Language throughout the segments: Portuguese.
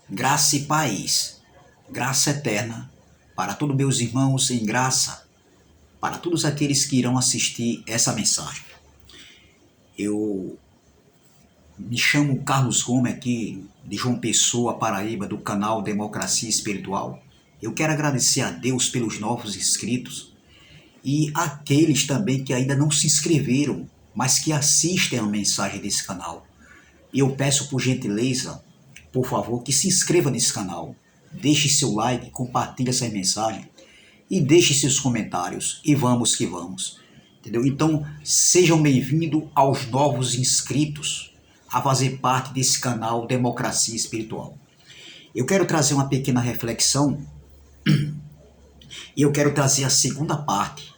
Graça e paz, graça eterna para todos meus irmãos em graça, para todos aqueles que irão assistir essa mensagem. Eu me chamo Carlos Gomes aqui de João Pessoa, Paraíba, do canal Democracia Espiritual. Eu quero agradecer a Deus pelos novos inscritos e aqueles também que ainda não se inscreveram, mas que assistem a mensagem desse canal. E eu peço por gentileza, por favor, que se inscreva nesse canal, deixe seu like, compartilhe essa mensagem e deixe seus comentários e vamos que vamos, entendeu? Então sejam bem-vindos aos novos inscritos a fazer parte desse canal Democracia Espiritual. Eu quero trazer uma pequena reflexão e eu quero trazer a segunda parte.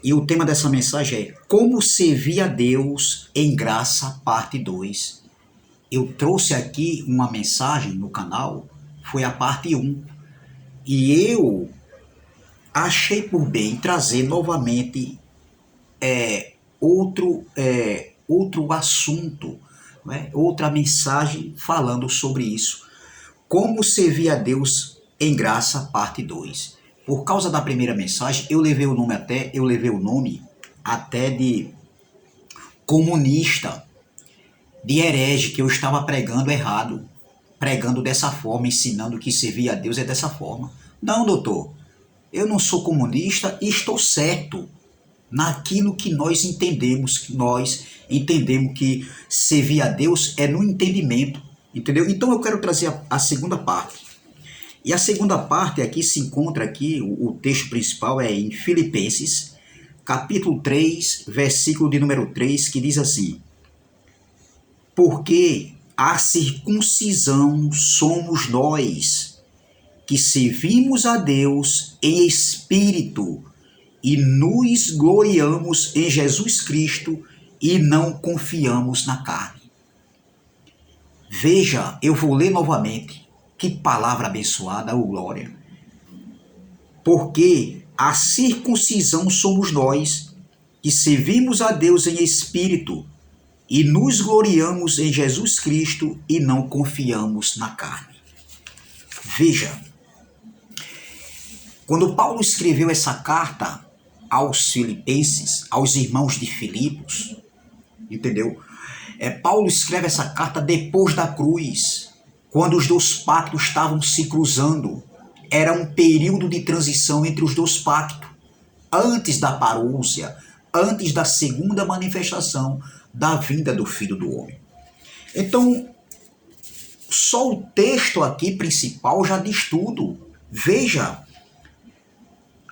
E o tema dessa mensagem é Como Servir a Deus em Graça, parte 2. Eu trouxe aqui uma mensagem no canal, foi a parte 1, e eu achei por bem trazer novamente outro assunto, né? Outra mensagem falando sobre isso. Como servir a Deus em graça, parte 2. Por causa da primeira mensagem, eu levei o nome até de comunista, de herege, que eu estava pregando errado, pregando dessa forma, ensinando que servir a Deus é dessa forma. Não, doutor, eu não sou comunista e estou certo naquilo que nós entendemos que servir a Deus é no entendimento, entendeu? Então eu quero trazer a segunda parte. E a segunda parte aqui se encontra aqui, o texto principal é em Filipenses, capítulo 3, versículo de número 3, que diz assim: Porque a circuncisão somos nós, que servimos a Deus em espírito e nos gloriamos em Jesus Cristo e não confiamos na carne. Veja, eu vou ler novamente. Que palavra abençoada, ô glória. Porque a circuncisão somos nós, que servimos a Deus em espírito e nos gloriamos em Jesus Cristo e não confiamos na carne. Veja, quando Paulo escreveu essa carta aos filipenses, aos irmãos de Filipos, entendeu? Paulo escreve essa carta depois da cruz, quando os dois pactos estavam se cruzando. Era um período de transição entre os dois pactos, antes da parúzia, antes da segunda manifestação da vinda do Filho do Homem. Então, só o texto aqui principal já diz tudo. Veja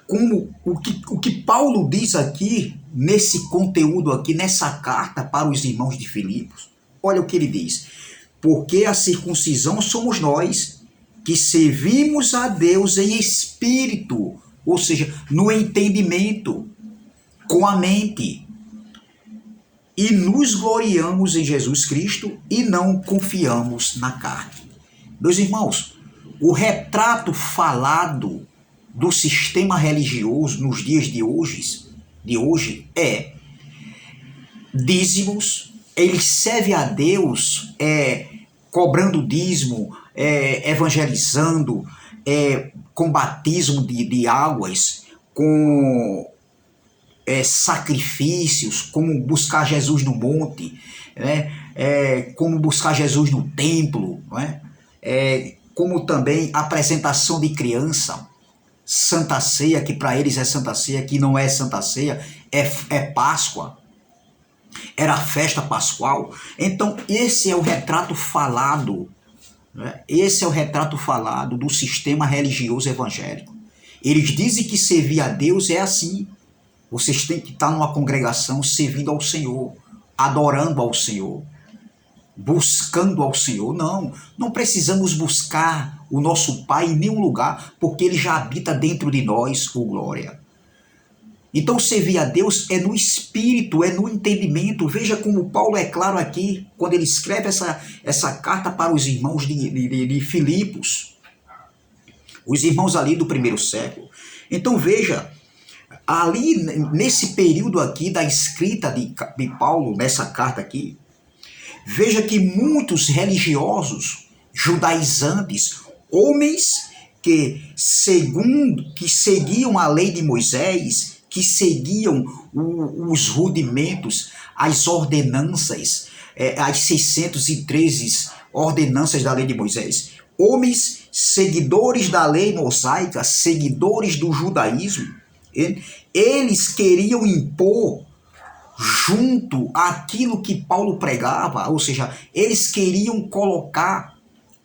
como o que Paulo diz aqui, nesse conteúdo aqui, nessa carta para os irmãos de Filipos. Olha o que ele diz. Porque a circuncisão somos nós, que servimos a Deus em espírito, ou seja, no entendimento, com a mente, e nos gloriamos em Jesus Cristo e não confiamos na carne. Meus irmãos, o retrato falado do sistema religioso nos dias de hoje é dízimos. Ele serve a Deus cobrando dízimo, evangelizando, com batismo de águas, com sacrifícios, como buscar Jesus no monte, né? Como buscar Jesus no templo, né? Como também apresentação de criança, Santa Ceia, que para eles é Santa Ceia, que não é Santa Ceia, é Páscoa. Era a festa pascual. Então esse é o retrato falado, né? Esse é o retrato falado do sistema religioso evangélico. Eles dizem que servir a Deus é assim. Vocês têm que estar numa congregação servindo ao Senhor, adorando ao Senhor, buscando ao Senhor. Não precisamos buscar o nosso Pai em nenhum lugar, porque Ele já habita dentro de nós, ô glória. Então servir a Deus é no espírito, é no entendimento. Veja como Paulo é claro aqui, quando ele escreve essa carta para os irmãos de Filipos, os irmãos ali do primeiro século. Então veja, ali nesse período aqui da escrita de Paulo, nessa carta aqui, veja que muitos religiosos judaizantes, homens que seguiam a lei de Moisés, que seguiam os rudimentos, as ordenanças, as 613 ordenanças da lei de Moisés. Homens seguidores da lei mosaica, seguidores do judaísmo, eles queriam impor junto àquilo que Paulo pregava, ou seja, eles queriam colocar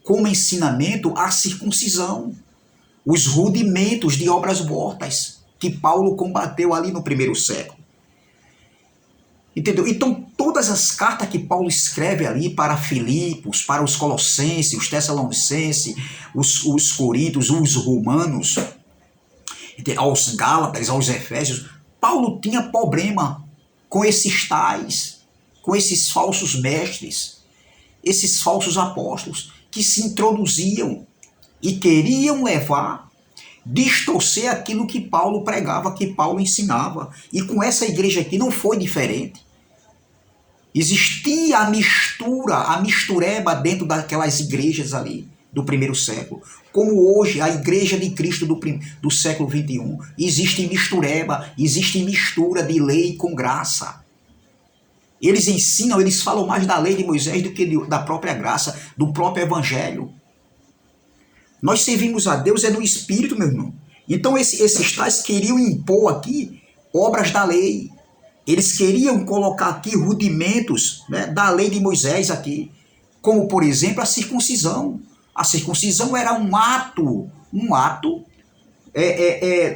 como ensinamento a circuncisão, os rudimentos de obras mortas que Paulo combateu ali no primeiro século. Entendeu? Então, todas as cartas que Paulo escreve ali para Filipos, para os Colossenses, os Tessalonicenses, os Coríntios, os Romanos, aos Gálatas, aos Efésios, Paulo tinha problema com esses tais, com esses falsos mestres, esses falsos apóstolos que se introduziam e queriam levar, distorcer aquilo que Paulo pregava, que Paulo ensinava. E com essa igreja aqui não foi diferente. Existia a mistura, a mistureba dentro daquelas igrejas ali do primeiro século. Como hoje a igreja de Cristo do século XXI. Existe mistureba, existe mistura de lei com graça. Eles ensinam, eles falam mais da lei de Moisés do que da própria graça, do próprio evangelho. Nós servimos a Deus no Espírito, meu irmão. Então esses tais queriam impor aqui obras da lei. Eles queriam colocar aqui rudimentos, né, da lei de Moisés aqui. Como, por exemplo, a circuncisão. A circuncisão era um ato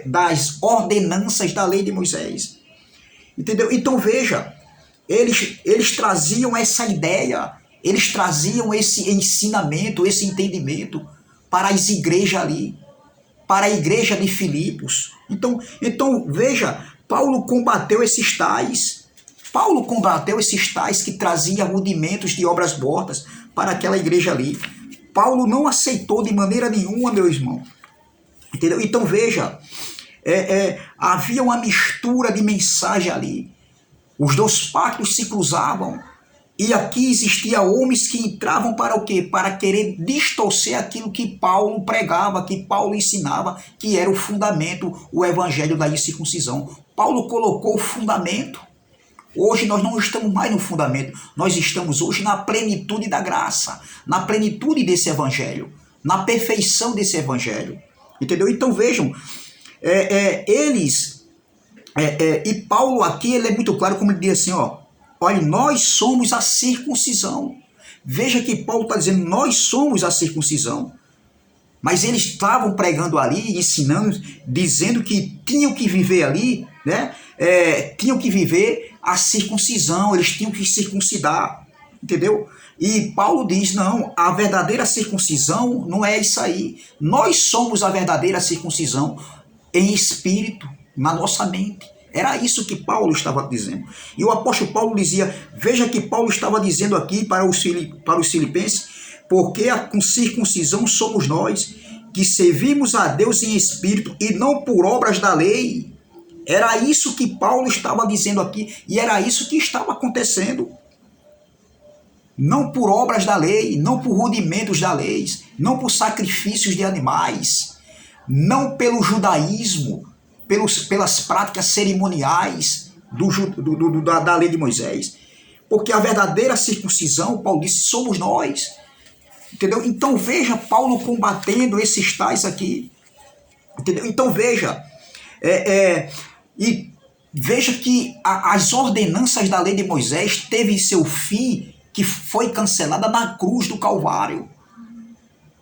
das ordenanças da lei de Moisés. Entendeu? Então veja, eles traziam essa ideia, eles traziam esse ensinamento, esse entendimento para as igrejas ali, para a igreja de Filipos. Então veja, Paulo combateu esses tais. Paulo combateu esses tais que traziam rudimentos de obras mortas para aquela igreja ali. Paulo não aceitou de maneira nenhuma, meu irmão. Entendeu? Então veja, havia uma mistura de mensagem ali. Os dois pactos se cruzavam. E aqui existia homens que entravam para o quê? Para querer distorcer aquilo que Paulo pregava, que Paulo ensinava, que era o fundamento, o evangelho da incircuncisão. Paulo colocou o fundamento. Hoje nós não estamos mais no fundamento, nós estamos hoje na plenitude da graça, na plenitude desse evangelho, na perfeição desse evangelho. Entendeu? Então vejam, e Paulo aqui ele é muito claro, como ele diz assim, olha, nós somos a circuncisão. Veja que Paulo está dizendo, nós somos a circuncisão. Mas eles estavam pregando ali, ensinando, dizendo que tinham que viver ali, né? Tinham que viver a circuncisão, eles tinham que circuncidar, entendeu? E Paulo diz, não, a verdadeira circuncisão não é isso aí. Nós somos a verdadeira circuncisão em espírito, na nossa mente. Era isso que Paulo estava dizendo. E o apóstolo Paulo dizia, veja que Paulo estava dizendo aqui para os filipenses, porque a circuncisão somos nós, que servimos a Deus em espírito e não por obras da lei. Era isso que Paulo estava dizendo aqui e era isso que estava acontecendo. Não por obras da lei, não por rudimentos da lei, não por sacrifícios de animais, não pelo judaísmo, pelas práticas cerimoniais da lei de Moisés. Porque a verdadeira circuncisão, Paulo disse, somos nós. Entendeu? Então veja Paulo combatendo esses tais aqui. Entendeu? Então veja, e veja que as ordenanças da lei de Moisés teve seu fim, que foi cancelada na cruz do Calvário.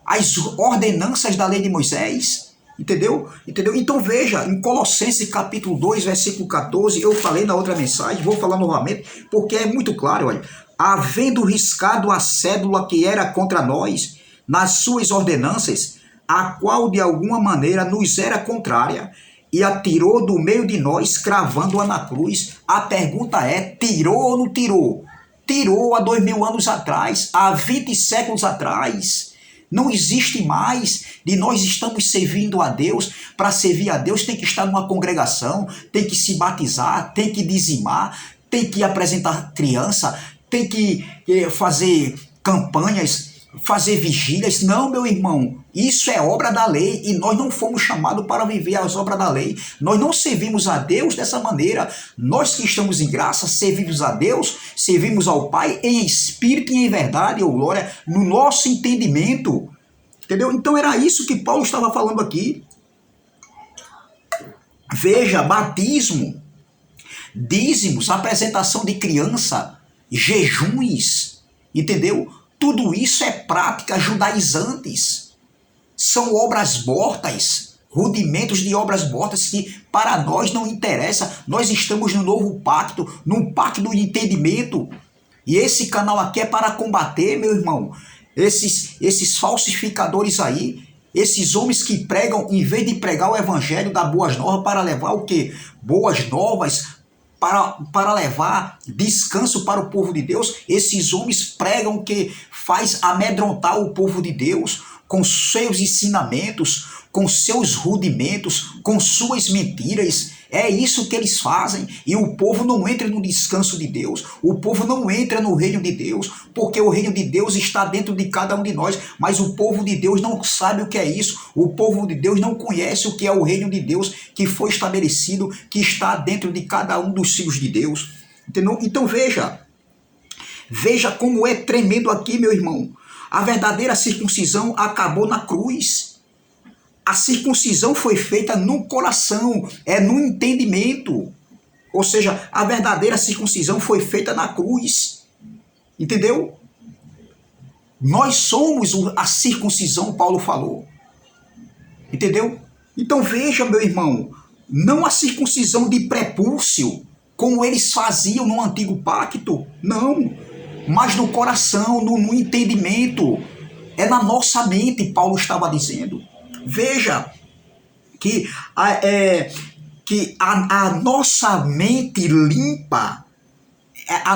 As ordenanças da lei de Moisés, entendeu? Então veja, em Colossenses capítulo 2, versículo 14, eu falei na outra mensagem, vou falar novamente, porque é muito claro, olha, havendo riscado a cédula que era contra nós, nas suas ordenanças, a qual de alguma maneira nos era contrária, e a tirou do meio de nós, cravando-a na cruz. A pergunta é, tirou ou não tirou? Tirou há 2000 anos atrás, há 20 séculos atrás. Não existe mais de nós estamos servindo a Deus. Para servir a Deus tem que estar numa congregação, tem que se batizar, tem que dizimar, tem que apresentar criança, tem que fazer campanhas fazer vigílias. Não, meu irmão, isso é obra da lei e nós não fomos chamados para viver as obras da lei. Nós não servimos a Deus dessa maneira. Nós que estamos em graça, servimos a Deus, servimos ao Pai em espírito e em verdade, ou glória, no nosso entendimento. Entendeu? Então era isso que Paulo estava falando aqui. Veja, batismo, dízimos, apresentação de criança, jejuns, entendeu? Tudo isso é práticas judaizantes. São obras mortas, rudimentos de obras mortas que para nós não interessa. Nós estamos no novo pacto, num pacto do entendimento. E esse canal aqui é para combater, meu irmão, esses falsificadores aí, esses homens que pregam, em vez de pregar o evangelho da boas novas, para levar o quê? Boas novas, para levar descanso para o povo de Deus. Esses homens pregam o que faz amedrontar o povo de Deus com seus ensinamentos, com seus rudimentos, com suas mentiras. É isso que eles fazem, e o povo não entra no descanso de Deus, o povo não entra no reino de Deus, porque o reino de Deus está dentro de cada um de nós, mas o povo de Deus não sabe o que é isso, o povo de Deus não conhece o que é o reino de Deus, que foi estabelecido, que está dentro de cada um dos filhos de Deus. Entendeu? Então veja como é tremendo aqui, meu irmão. A verdadeira circuncisão acabou na cruz. A circuncisão foi feita no coração, é no entendimento. Ou seja, a verdadeira circuncisão foi feita na cruz. Entendeu? Nós somos a circuncisão, Paulo falou. Entendeu? Então veja, meu irmão, não a circuncisão de prepúcio, como eles faziam no antigo pacto, não. Mas no coração, no entendimento. É na nossa mente, Paulo estava dizendo. Veja que a nossa mente limpa, a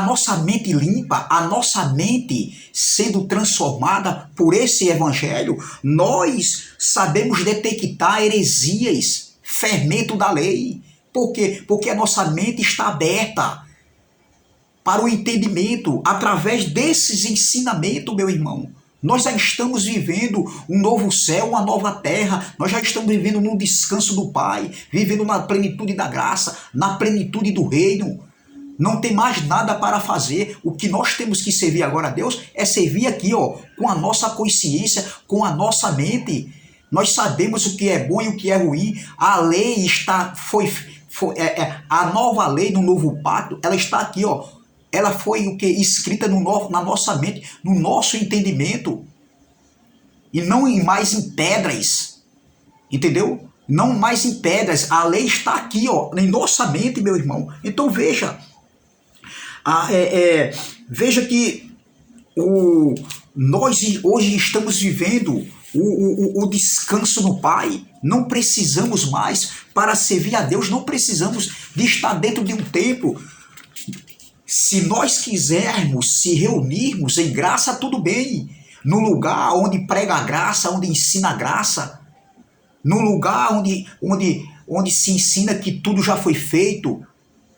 nossa mente sendo transformada por esse evangelho, nós sabemos detectar heresias, fermento da lei. Por quê? Porque a nossa mente está aberta para o entendimento através desses ensinamentos, meu irmão. Nós já estamos vivendo um novo céu, uma nova terra. Nós já estamos vivendo no descanso do Pai, vivendo na plenitude da graça, na plenitude do reino. Não tem mais nada para fazer. O que nós temos que servir agora a Deus é servir aqui, ó, com a nossa consciência, com a nossa mente. Nós sabemos o que é bom e o que é ruim. A lei a nova lei no novo pacto, ela está aqui, ó. Ela foi o que? Escrita na nossa mente, no nosso entendimento. E não mais em pedras. Entendeu? Não mais em pedras. A lei está aqui, ó, em nossa mente, meu irmão. Então veja. Veja que nós hoje estamos vivendo o descanso no Pai. Não precisamos mais, para servir a Deus, não precisamos de estar dentro de um templo. Se nós quisermos se reunirmos em graça, tudo bem. No lugar onde prega a graça, onde ensina a graça. No lugar onde se ensina que tudo já foi feito,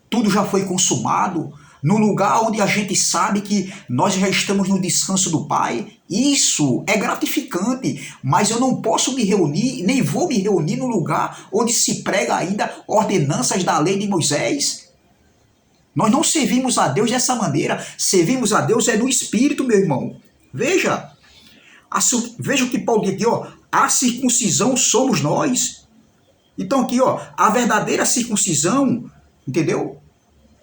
tudo já foi consumado. No lugar onde a gente sabe que nós já estamos no descanso do Pai. Isso é gratificante, mas eu não posso me reunir, nem vou me reunir no lugar onde se prega ainda ordenanças da lei de Moisés. Nós não servimos a Deus dessa maneira. Servimos a Deus é no Espírito, meu irmão. Veja. Veja o que Paulo diz aqui, ó. A circuncisão somos nós. Então aqui, ó. A verdadeira circuncisão, entendeu?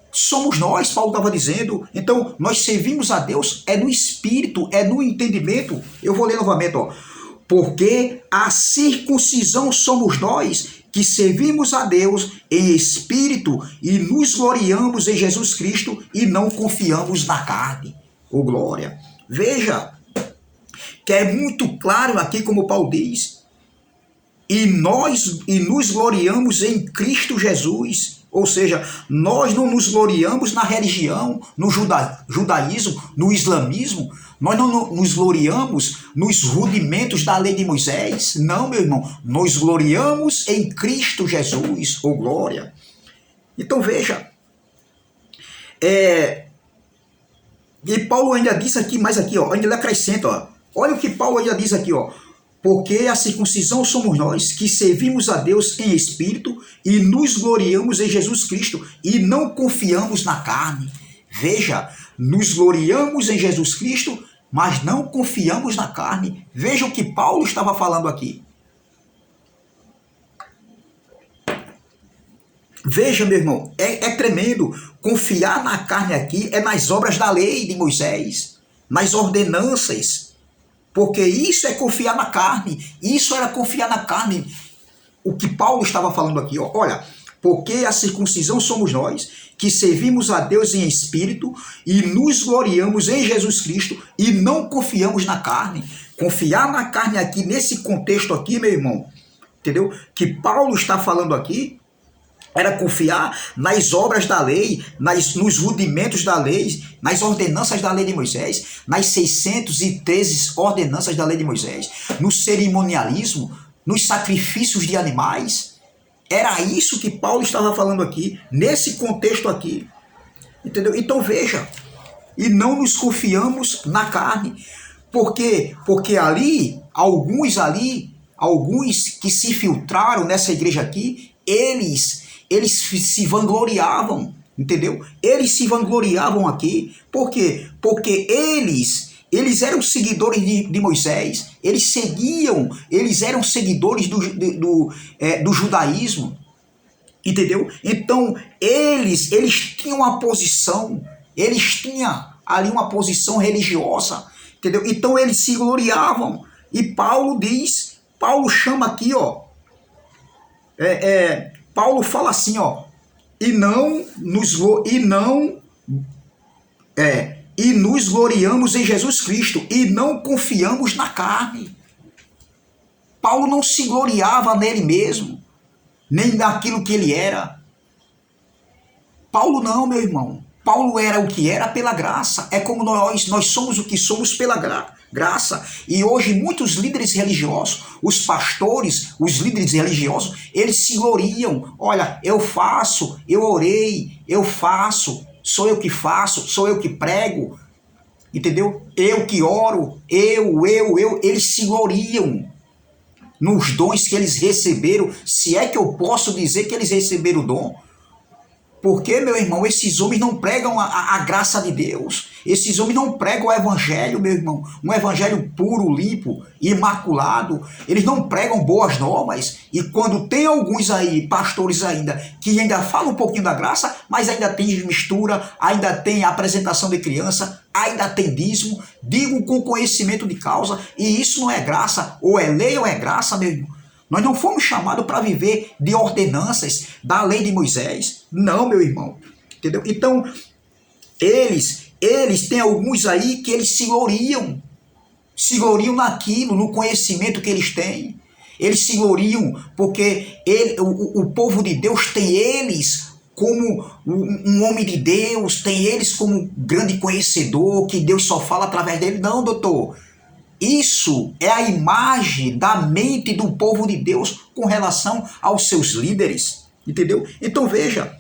Somos nós, Paulo estava dizendo. Então, nós servimos a Deus é no Espírito, é no entendimento. Eu vou ler novamente, ó. Porque a circuncisão somos nós, que servimos a Deus em espírito e nos gloriamos em Jesus Cristo e não confiamos na carne. Ô glória! Veja, que é muito claro aqui como Paulo diz, e nos gloriamos em Cristo Jesus. Ou seja, nós não nos gloriamos na religião, no judaísmo, no islamismo. Nós não nos gloriamos nos rudimentos da lei de Moisés. Não, meu irmão. Nós gloriamos em Cristo Jesus. Oh, glória. Então, veja. E Paulo ainda disse aqui, mais aqui, ó, ainda ele acrescenta, ó. Olha o que Paulo ainda diz aqui, ó. Porque a circuncisão somos nós, que servimos a Deus em espírito e nos gloriamos em Jesus Cristo e não confiamos na carne. Veja, nos gloriamos em Jesus Cristo, mas não confiamos na carne. Veja o que Paulo estava falando aqui. Veja, meu irmão, é tremendo. Confiar na carne aqui é nas obras da lei de Moisés, nas ordenanças. Porque isso é confiar na carne. Isso era confiar na carne. O que Paulo estava falando aqui, ó. Olha, porque a circuncisão somos nós, que servimos a Deus em espírito e nos gloriamos em Jesus Cristo e não confiamos na carne. Confiar na carne aqui, nesse contexto aqui, meu irmão, entendeu? Que Paulo está falando aqui, era confiar nas obras da lei, nos rudimentos da lei, nas ordenanças da lei de Moisés, nas 613 ordenanças da lei de Moisés, no cerimonialismo, nos sacrifícios de animais. Era isso que Paulo estava falando aqui, nesse contexto aqui. Entendeu? Então veja, e não nos confiamos na carne. Por quê? Porque alguns que se filtraram nessa igreja aqui, eles se vangloriavam, entendeu? Eles se vangloriavam aqui. Por quê? Porque eles eram seguidores de Moisés, eles eram seguidores do judaísmo, entendeu? Então, eles tinham uma posição, eles tinham ali uma posição religiosa, entendeu? Então, eles se gloriavam. E Paulo chama aqui, ó, Paulo fala assim, ó, e nos gloriamos em Jesus Cristo e não confiamos na carne. Paulo não se gloriava nele mesmo, nem naquilo que ele era. Paulo não, meu irmão. Paulo era o que era pela graça. É como nós somos o que somos pela graça. E hoje muitos líderes religiosos, os pastores, os líderes religiosos, eles se gloriam. Olha, eu faço, eu orei, eu faço, sou eu que faço, sou eu que prego, entendeu? Eu que oro, eles se gloriam nos dons que eles receberam, se é que eu posso dizer que eles receberam o dom. Porque, meu irmão, esses homens não pregam a graça de Deus. Esses homens não pregam o evangelho, meu irmão. Um evangelho puro, limpo, imaculado. Eles não pregam boas novas. E quando tem alguns aí, pastores ainda, que ainda falam um pouquinho da graça, mas ainda tem mistura, ainda tem apresentação de criança, ainda tem dízimo, digo com conhecimento de causa, e isso não é graça, ou é lei ou é graça, meu irmão. Nós não fomos chamados para viver de ordenanças da lei de Moisés. Não, meu irmão. Entendeu? Então, eles têm alguns aí que eles se gloriam naquilo, no conhecimento que eles têm. Eles se gloriam porque o povo de Deus tem eles como um homem de Deus, tem eles como grande conhecedor, que Deus só fala através dele. Não, doutor. Isso é a imagem da mente do povo de Deus com relação aos seus líderes, entendeu? Então veja,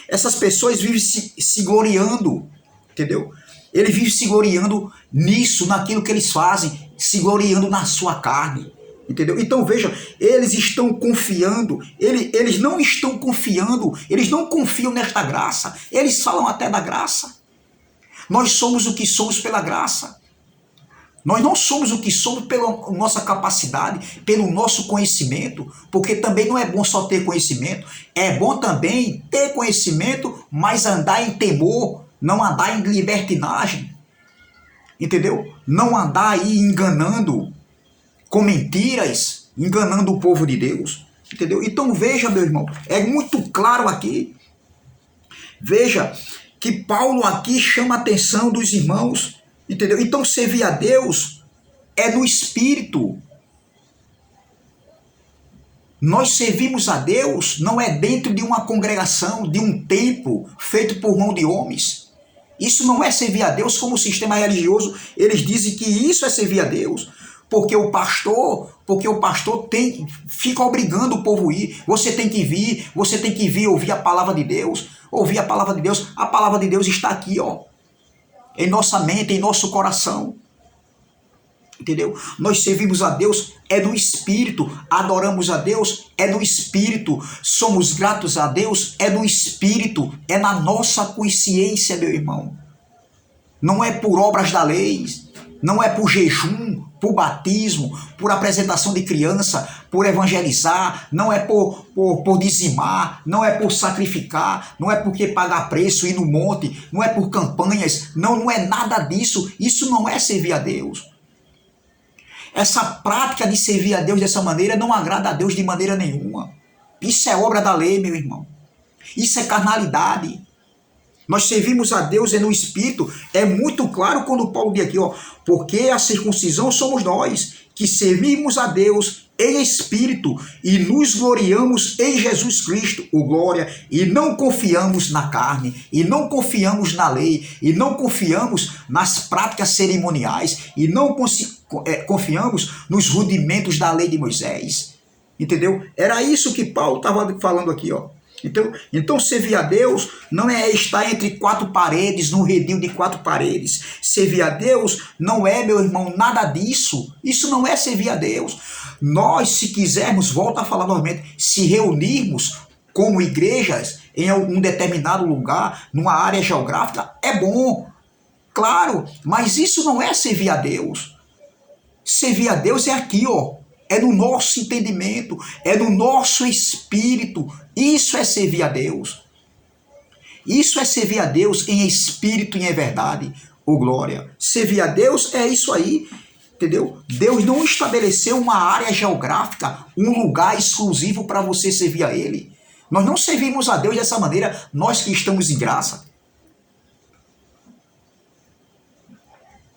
essas pessoas vivem se gloriando, entendeu? Eles vivem se gloriando nisso, naquilo que eles fazem, se gloriando na sua carne, entendeu? Então veja, eles estão confiando, eles não estão confiando, eles não confiam nesta graça, eles falam até da graça. Nós somos o que somos pela graça. Nós não somos o que somos pela nossa capacidade, pelo nosso conhecimento, porque também não é bom só ter conhecimento, é bom também ter conhecimento, mas andar em temor, não andar em libertinagem, entendeu? Não andar aí enganando, com mentiras, enganando o povo de Deus, entendeu? Então veja, meu irmão, é muito claro aqui, veja que Paulo aqui chama a atenção dos irmãos, entendeu? Então servir a Deus é no Espírito. Nós servimos a Deus não é dentro de uma congregação, de um templo feito por mão de homens. Isso não é servir a Deus como o sistema religioso. Eles dizem que isso é servir a Deus, porque o pastor fica obrigando o povo a ir. Você tem que vir ouvir a palavra de Deus. Ouvir a palavra de Deus. A palavra de Deus está aqui, ó. Em nossa mente, em nosso coração. Entendeu? Nós servimos a Deus é no Espírito, adoramos a Deus é no Espírito, somos gratos a Deus é no Espírito, é na nossa consciência, meu irmão. Não é por obras da lei, não é por jejum, por batismo, por apresentação de criança, por evangelizar, não é por dizimar, não é por sacrificar, não é porque pagar preço, ir no monte, não é por campanhas, não é nada disso. Isso não é servir a Deus. Essa prática de servir a Deus dessa maneira não agrada a Deus de maneira nenhuma. Isso é obra da lei, meu irmão. Isso é carnalidade. Nós servimos a Deus no Espírito. É muito claro quando Paulo diz aqui, ó, porque a circuncisão somos nós, que servimos a Deus em Espírito e nos gloriamos em Jesus Cristo, o glória, e não confiamos na carne, e não confiamos na lei, e não confiamos nas práticas cerimoniais, e não confiamos nos rudimentos da lei de Moisés. Entendeu? Era isso que Paulo estava falando aqui, ó. Então servir a Deus não é estar entre quatro paredes, num redil de quatro paredes. Servir a Deus não é, meu irmão, nada disso. Isso não é servir a Deus. Nós, se quisermos, volto a falar novamente, se reunirmos como igrejas em algum determinado lugar, numa área geográfica, é bom, claro, mas isso não é servir a Deus. Servir a Deus é aqui, ó. É no nosso entendimento, é no nosso espírito. Isso é servir a Deus. Isso é servir a Deus em espírito e em verdade. Ô glória. Servir a Deus é isso aí, entendeu? Deus não estabeleceu uma área geográfica, um lugar exclusivo para você servir a Ele. Nós não servimos a Deus dessa maneira, nós que estamos em graça.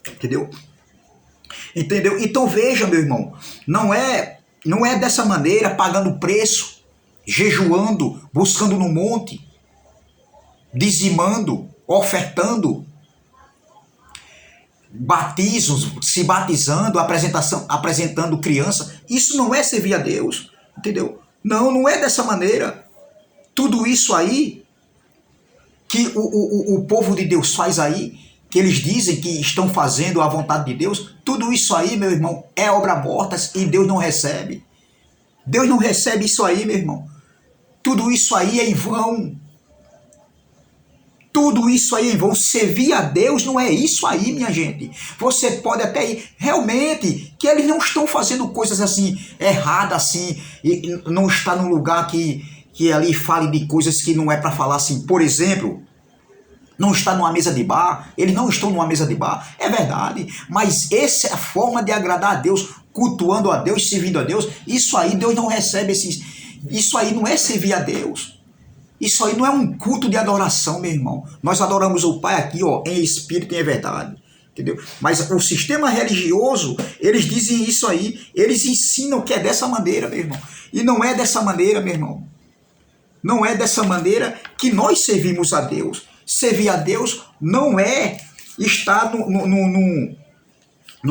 Entendeu? Entendeu? Então veja, meu irmão, não é dessa maneira, pagando preço, jejuando, buscando no monte, dizimando, ofertando, batismos, se batizando, apresentando criança. Isso não é servir a Deus, entendeu? Não é dessa maneira. Tudo isso aí que o povo de Deus faz aí, que eles dizem que estão fazendo a vontade de Deus, tudo isso aí, meu irmão, é obra morta e Deus não recebe. Deus não recebe isso aí, meu irmão. Tudo isso aí é em vão. Tudo isso aí é em vão. Servir a Deus não é isso aí, minha gente. Você pode até ir, realmente, que eles não estão fazendo coisas assim, erradas assim, e não está num lugar que ali fale de coisas que não é para falar assim. Por exemplo, não está numa mesa de bar, eles não estão numa mesa de bar, é verdade, mas essa é a forma de agradar a Deus, cultuando a Deus, servindo a Deus. Isso aí Deus não recebe, isso aí não é servir a Deus, isso aí não é um culto de adoração, meu irmão. Nós adoramos o Pai aqui, ó, em espírito e em verdade, entendeu? Mas o sistema religioso, eles dizem isso aí, eles ensinam que é dessa maneira, meu irmão, e não é dessa maneira, meu irmão. Não é dessa maneira que nós servimos a Deus. Servir a Deus não é estar no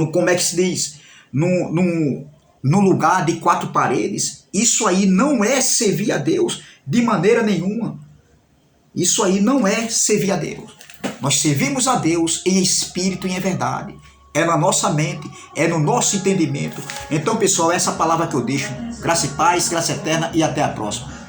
como é que se diz? No lugar de quatro paredes. Isso aí não é servir a Deus de maneira nenhuma. Isso aí não é servir a Deus. Nós servimos a Deus em espírito e em verdade. É na nossa mente, é no nosso entendimento. Então, pessoal, essa palavra que eu deixo. Graça e paz, graça eterna e até a próxima.